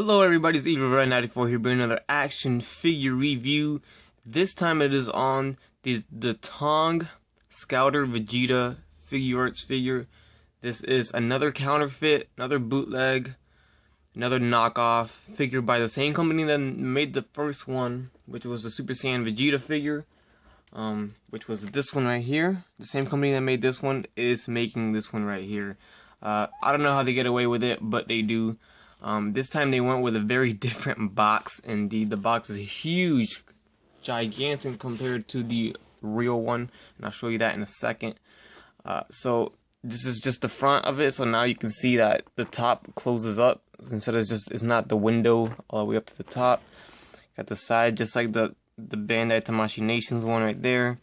Hello everybody, it's EvilRed94 here bringing another action figure review. This time it is on the TONG Scouter Vegeta Figuarts figure. This is another counterfeit, another bootleg, another knockoff figure by the same company that made the first one, which was the Super Saiyan Vegeta figure, which was this one right here. The same company that made this one is making this one right here. I don't know how they get away with it, but they do. This time they went with a very different box. Indeed, the box is huge, gigantic compared to the real one, and I'll show you that in a second. So this is just the front of it. So now you can see that the top closes up instead of it's not the window all the way up to the top. Got the side just like the Bandai Tamashii Nations one right there.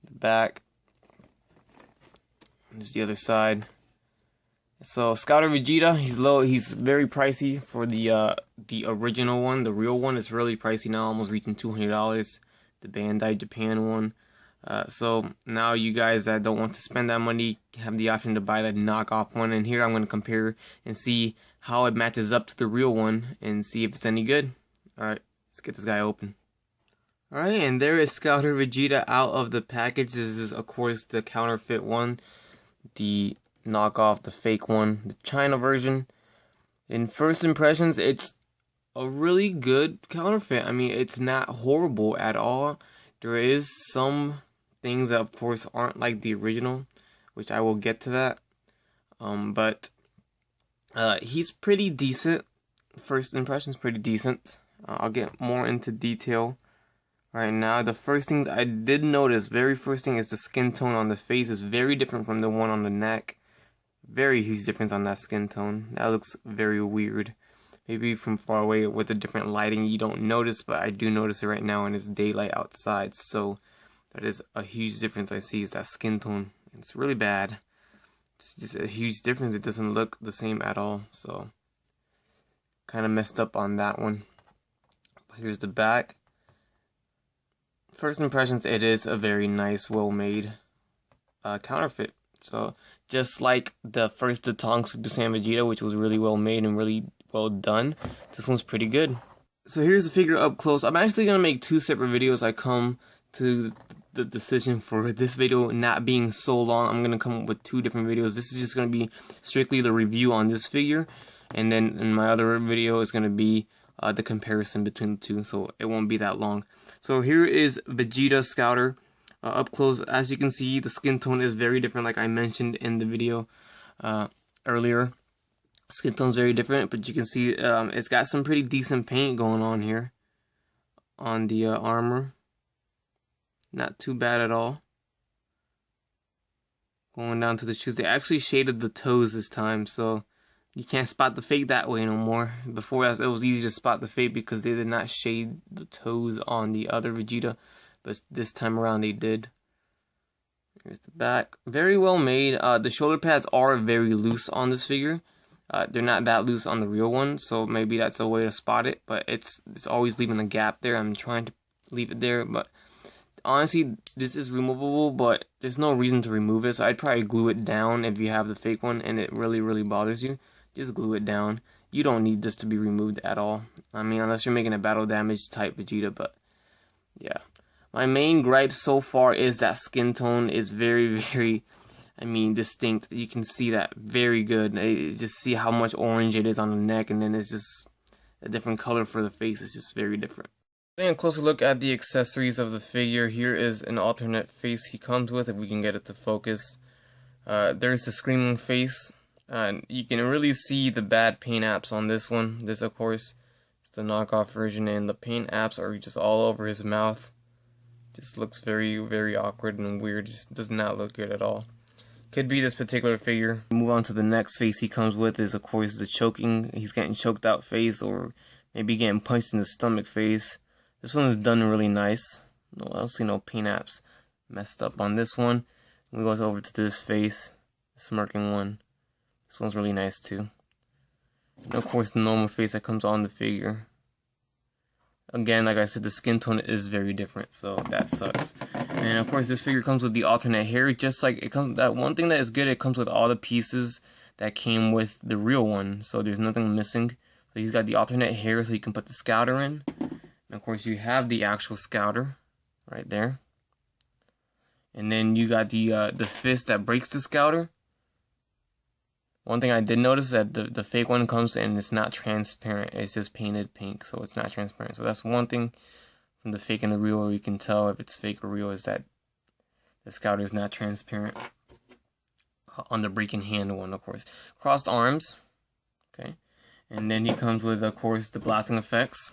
The back. There's the other side. So Scouter Vegeta, he's very pricey for the original one. The real one is really pricey now, almost reaching $200. The Bandai Japan one. So now you guys that don't want to spend that money have the option to buy the knockoff one. And here I'm going to compare and see how it matches up to the real one and see if it's any good. Alright, let's get this guy open. Alright, and there is Scouter Vegeta out of the package. This is of course the counterfeit one. The knockoff, the fake one, the China version. In first impressions, it's a really good counterfeit. I mean, it's not horrible at all. There is some things that of course aren't like the original, which I will get to that. But he's pretty decent. First impressions pretty decent. I'll get more into detail right now. The first things I did notice, very first thing, is the skin tone on the face is very different from the one on the neck. Very huge difference on that skin tone. That looks very weird. Maybe from far away with the different lighting you don't notice, but I do notice it right now and it's daylight outside. So that is a huge difference I see, is that skin tone. It's really bad. It's just a huge difference. It doesn't look the same at all. So kind of messed up on that one. But here's the back. First impressions, it is a very nice, well-made counterfeit. So just like the first DATONG Super Saiyan Vegeta, which was really well made and really well done, this one's pretty good. So here's the figure up close. I'm actually going to make two separate videos. I come to the decision for this video not being so long. I'm going to come up with two different videos. This is just going to be strictly the review on this figure. And then in my other video is going to be the comparison between the two. So it won't be that long. So here is Vegeta Scouter. Up close, as you can see, the skin tone is very different, like I mentioned in the video earlier. Skin tone is very different, but you can see it's got some pretty decent paint going on here on the armor. Not too bad at all. Going down to the shoes, they actually shaded the toes this time, so you can't spot the fake that way no more. Before, it was easy to spot the fake because they did not shade the toes on the other Vegeta. But this time around they did. Here's the back. Very well made. The shoulder pads are very loose on this figure. They're not that loose on the real one, so maybe that's a way to spot it. But it's always leaving a gap there. I'm trying to leave it there, but honestly, this is removable. But there's no reason to remove it, so I'd probably glue it down if you have the fake one and it really bothers you. Just glue it down. You don't need this to be removed at all. I mean, unless you're making a battle damage type Vegeta, but yeah. My main gripe so far is that skin tone is very, I mean, distinct. You can see that very good. You just see how much orange it is on the neck, and then it's just a different color for the face. It's just very different. Taking a closer look at the accessories of the figure, here is an alternate face he comes with, if we can get it to focus. There's the screaming face, and you can really see the bad paint apps on this one. This, of course, is the knockoff version, and the paint apps are just all over his mouth. Just looks very awkward and weird. Just does not look good at all. Could be this particular figure. Move on to the next face he comes with is, of course, the choking. He's getting choked out face, or maybe getting punched in the stomach face. This one is done really nice. No, I don't see no paint apps messed up on this one. We go over to this face, the smirking one. This one's really nice too. And of course, the normal face that comes on the figure. Again, like I said, the skin tone is very different, so that sucks. And of course, this figure comes with the alternate hair. Just like it comes, that one thing that is good, it comes with all the pieces that came with the real one, so there's nothing missing. So he's got the alternate hair so you can put the scouter in. And of course you have the actual scouter right there. And then you got the fist that breaks the scouter. One thing I did notice is that the fake one comes and it's not transparent. It's just painted pink, so it's not transparent. So that's one thing from the fake and the real where you can tell if it's fake or real, is that the scouter is not transparent. On the breaking hand one, of course. Crossed arms. Okay. And then he comes with, of course, the blasting effects.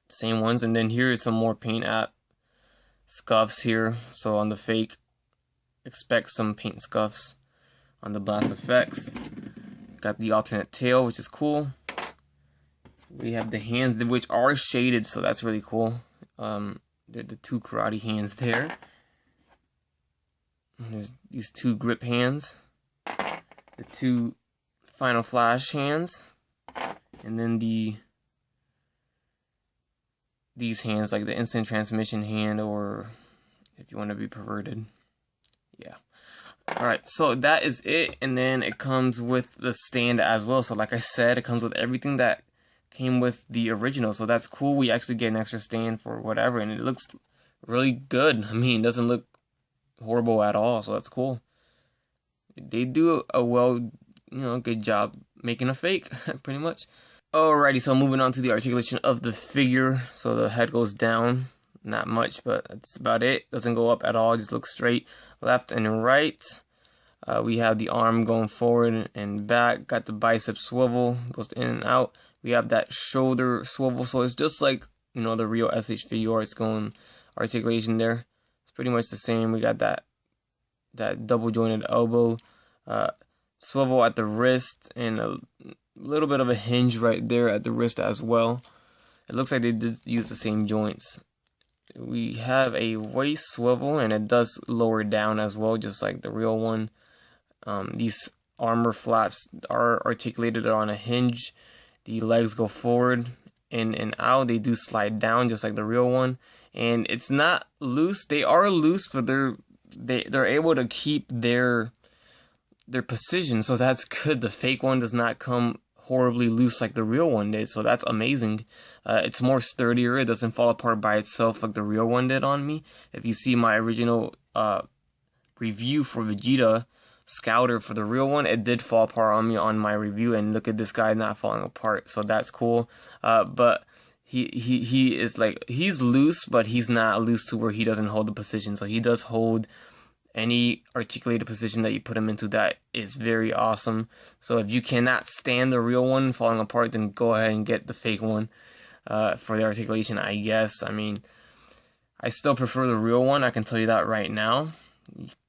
Same ones. And then here is some more paint app scuffs here. So on the fake, expect some paint scuffs. On the blast effects, got the alternate tail, which is cool. We have the hands, which are shaded, so that's really cool. They're the two karate hands there. And there's these two grip hands, the two final flash hands, and then these hands, like the instant transmission hand, or if you want to be perverted. Yeah. Alright, so that is it, and then it comes with the stand as well. So like I said, it comes with everything that came with the original, so that's cool. We actually get an extra stand for whatever, and it looks really good. I mean, it doesn't look horrible at all, so that's cool. They do a good job making a fake, pretty much. Alrighty, so moving on to the articulation of the figure. So the head goes down, not much, but that's about it. Doesn't go up at all, just looks straight left and right. We have the arm going forward and back, got the bicep swivel, goes in and out. We have that shoulder swivel, so it's just like, you know, the real SH Figuarts going articulation there. It's pretty much the same. We got that double jointed elbow, swivel at the wrist, and a little bit of a hinge right there at the wrist as well. It looks like they did use the same joints. We have a waist swivel, and it does lower down as well, just like the real one. These armor flaps are articulated on a hinge. The legs go forward in and out. They do slide down just like the real one, and it's not loose. They are loose, but they're able to keep their precision, so that's good. The fake one does not come horribly loose like the real one did, so that's amazing. It's more sturdier. It doesn't fall apart by itself like the real one did on me. If you see my original review for Vegeta Scouter for the real one, it did fall apart on me on my review, and look at this guy not falling apart, so that's cool. But he is like, he's loose, but he's not loose to where he doesn't hold the position. So he does hold any articulated position that you put him into. That is very awesome. So if you cannot stand the real one falling apart, then go ahead and get the fake one for the articulation, I guess. I mean, I still prefer the real one, I can tell you that right now.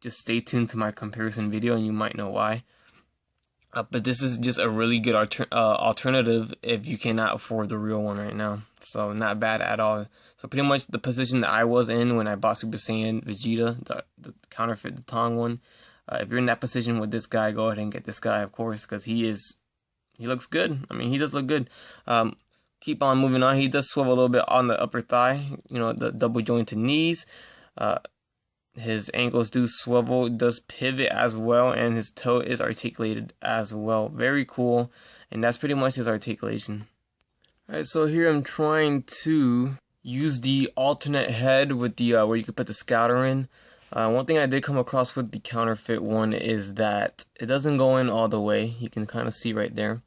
Just stay tuned to my comparison video and you might know why. But this is just a really good alternative if you cannot afford the real one right now. So not bad at all. So pretty much the position that I was in when I bought Super Saiyan Vegeta, the Counterfeit, the Tong one. If you're in that position with this guy, go ahead and get this guy, of course, because he looks good. I mean, he does look good. Keep on moving on. He does swivel a little bit on the upper thigh, you know, the double jointed knees. His ankles do swivel, does pivot as well, and his toe is articulated as well. Very cool, and that's pretty much his articulation. Alright, so here I'm trying to use the alternate head with the where you could put the scouter in. One thing I did come across with the Counterfeit one is that it doesn't go in all the way. You can kind of see right there.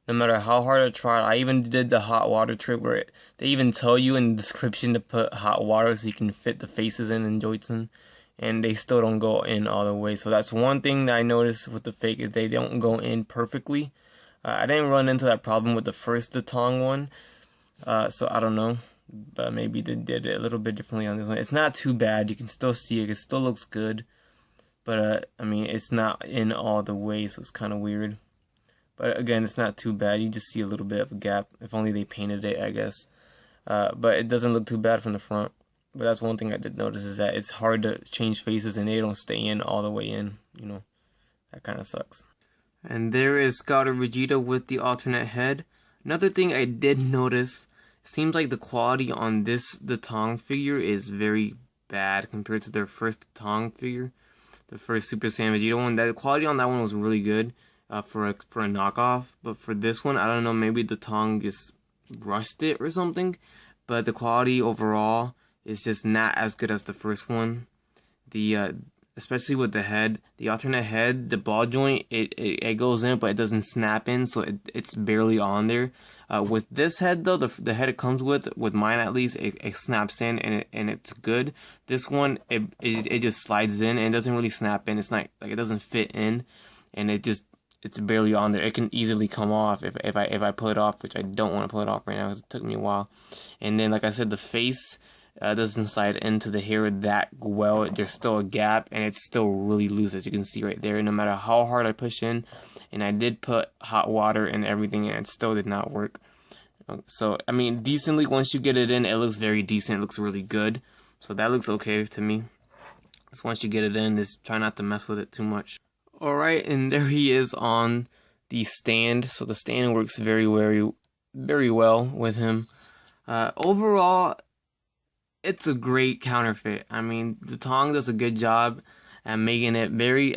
No matter how hard I tried, I even did the hot water trick where they even tell you in the description to put hot water so you can fit the faces in and joints in, and they still don't go in all the way. So that's one thing that I noticed with the fake, is they don't go in perfectly. I didn't run into that problem with the first DATONG one, so I don't know, but maybe they did it a little bit differently on this one. It's not too bad. You can still see it. It still looks good, but I mean, it's not in all the way, so it's kind of weird. But again, it's not too bad. You just see a little bit of a gap. If only they painted it, I guess. But it doesn't look too bad from the front. But that's one thing I did notice, is that it's hard to change faces and they don't stay in all the way in. You know, that kind of sucks. And there is Scouter Vegeta with the alternate head. Another thing I did notice, seems like the quality on the Tong figure is very bad compared to their first Tong figure. The first Super Saiyan Vegeta one. The quality on that one was really good. for a knockoff. But for this one, I don't know, maybe the Tong just rushed it or something. But the quality overall is just not as good as the first one. The especially with the head, the alternate head, the ball joint, it goes in, but it doesn't snap in, so it's barely on there. With this head though, the head it comes with mine at least, it snaps in and it's good. This one, it just slides in and it doesn't really snap in. It's not like it doesn't fit in, and it's barely on there. It can easily come off if I pull it off, which I don't want to pull it off right now because it took me a while. And then, like I said, the face doesn't slide into the hair that well. There's still a gap, and it's still really loose, as you can see right there. No matter how hard I push in, and I did put hot water and everything, and it still did not work. So, I mean, decently, once you get it in, it looks very decent. It looks really good. So that looks okay to me. Just once you get it in, just try not to mess with it too much. Alright, and there he is on the stand. So the stand works very well with him. Overall, it's a great counterfeit. I mean, the Tong does a good job at making it very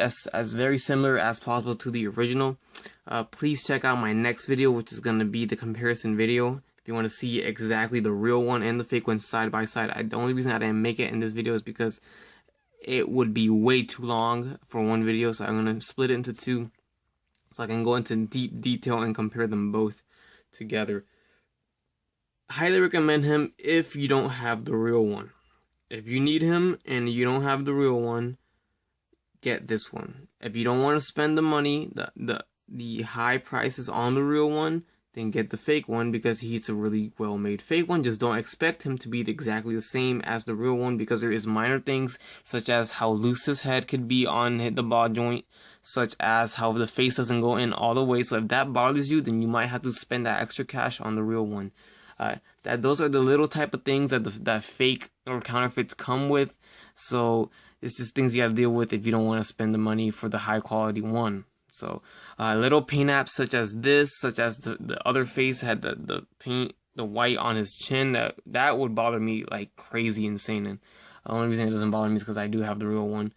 similar as possible to the original. Please check out my next video, which is going to be the comparison video. If you want to see exactly the real one and the fake one side by side. The only reason I didn't make it in this video is because it would be way too long for one video, so I'm going to split it into two so I can go into deep detail and compare them both together. Highly recommend him if you don't have the real one. If you need him and you don't have the real one, get this one. If you don't want to spend the money, the high prices on the real one, then get the fake one because he's a really well made fake one. Just don't expect him to be exactly the same as the real one because there is minor things such as how loose his head could be on the ball joint, such as how the face doesn't go in all the way. So if that bothers you, then you might have to spend that extra cash on the real one. Those are the little type of things that fake or counterfeits come with. So it's just things you gotta deal with if you don't want to spend the money for the high quality one. So little paint apps such as this, such as the other face had the paint, the white on his chin, that would bother me like crazy insane. And the only reason it doesn't bother me is because I do have the real one.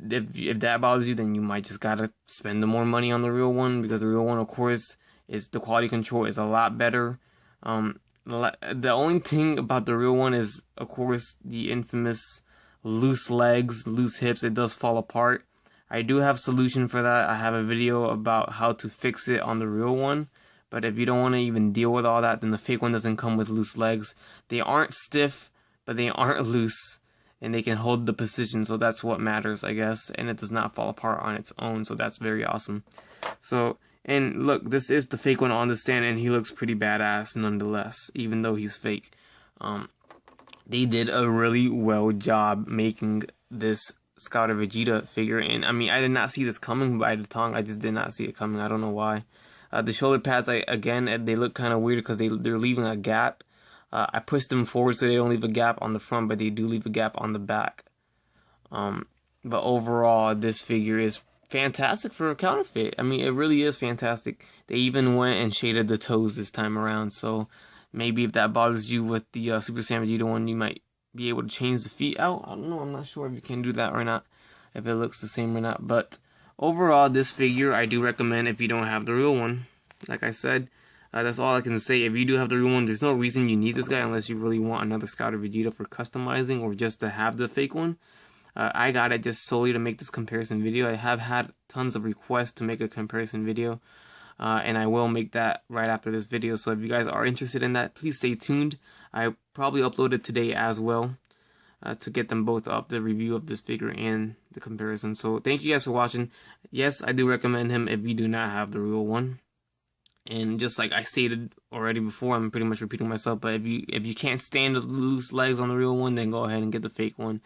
If that bothers you, then you might just gotta spend the more money on the real one, because the real one, of course, is the quality control is a lot better. The only thing about the real one is, of course, the infamous loose legs, loose hips. It does fall apart. I do have a solution for that. I have a video about how to fix it on the real one. But if you don't want to even deal with all that, then the fake one doesn't come with loose legs. They aren't stiff, but they aren't loose, and they can hold the position. So that's what matters, I guess. And it does not fall apart on its own. So that's very awesome. So. And look, this is the fake one on the stand, and he looks pretty badass nonetheless, even though he's fake. They did a really well job making this Scouter Vegeta figure, and I mean, I did not see this coming by the Tong. I just did not see it coming. I don't know why. The shoulder pads, again, they look kind of weird because they're leaving a gap. I pushed them forward so they don't leave a gap on the front, but they do leave a gap on the back. But overall, this figure is fantastic for a counterfeit. I mean, it really is fantastic. They even went and shaded the toes this time around, so maybe if that bothers you with the Super Saiyan Vegeta one, you might be able to change the feet out. I don't know, I'm not sure if you can do that or not, if it looks the same or not. But overall, this figure I do recommend if you don't have the real one. Like I said, that's all I can say. If you do have the real one, there's no reason you need this guy unless you really want another Scouter Vegeta for customizing or just to have the fake one. I got it just solely to make this comparison video. I have had tons of requests to make a comparison video, and I will make that right after this video. So if you guys are interested in that, please stay tuned. I probably upload it today as well to get them both up, the review of this figure and the comparison. So thank you guys for watching. Yes, I do recommend him if you do not have the real one. And just like I stated already before, I'm pretty much repeating myself, but if you can't stand the loose legs on the real one, then go ahead and get the fake one.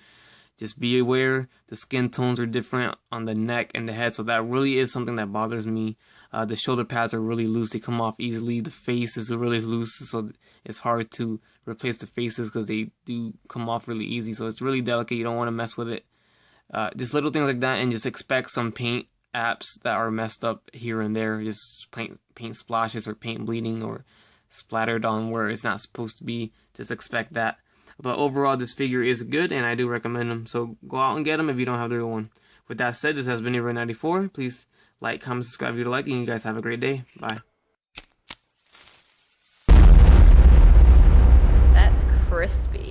Just be aware, the skin tones are different on the neck and the head, so that really is something that bothers me. The shoulder pads are really loose, they come off easily. The face is really loose, so it's hard to replace the faces because they do come off really easy. So it's really delicate, you don't want to mess with it. Just little things like that, and just expect some paint apps that are messed up here and there. Just paint splashes or paint bleeding or splattered on where it's not supposed to be. Just expect that. But overall, this figure is good, and I do recommend him. So go out and get him if you don't have the real one. With that said, this has been Evo94. Please like, comment, subscribe if you like, and you guys have a great day. Bye. That's crispy.